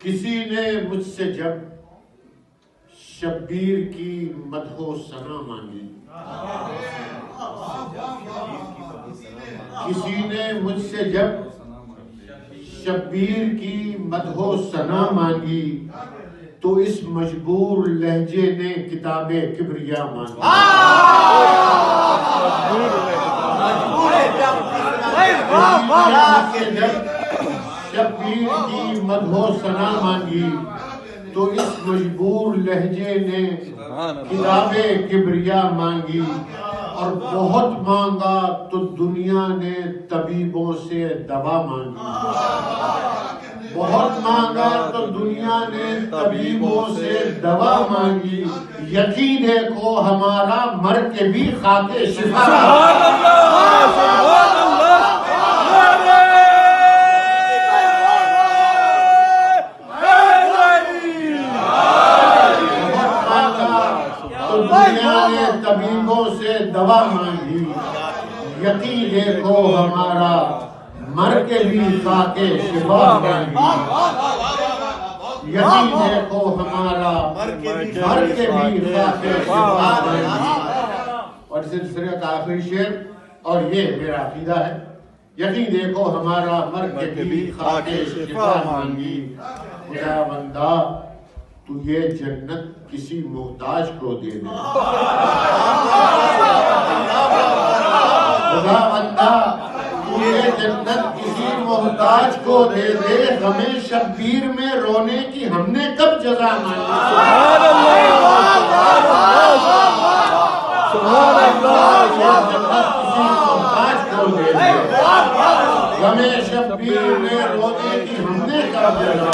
کسی نے مجھ سے جب شبیر کی مدح و ثنا مانگی، کسی نے مجھ سے جب شبیر کی مدح و ثنا مانگی تو اس مجبور لہجے نے کتاب کبریا مانگی۔ جب شبیر کی مدح و ثنا مانگی تو اس مجبور لہجے نے کتاب کبریا مانگی، اور بہت مانگا تو دنیا نے طبیبوں سے دوا مانگی، بہت مانگا تو دنیا نے طبیبوں سے دوا مانگی، یقین دیکھو ہمارا مر کے بھی خاک شفا طبیبوں سے دوا مانگی، یقین دیکھو ہمارا مر کے بھی خاک شفا مانگی، یقین دیکھو ہمارا مر کے بھی خاک شفا مانگی۔ اور سلسلے کا آخری شعر، اور یہ میرا عقیدہ ہے، یقین دیکھو ہمارا مر کے بھی خاک شفا مانگی۔ خدا بندہ تو یہ جنت کسی محتاج کو دے دے، خدا بندہ تو یہ جنت کسی محتاج کو دے دے، ہمیں شبیر میں رونے کی ہم نے کب جزا مانگی۔ سبحان اللہ، یہ جنت کسی محتاج کو دے دے، ہمیں شبیر میں رونے کی ہم نے کب جزا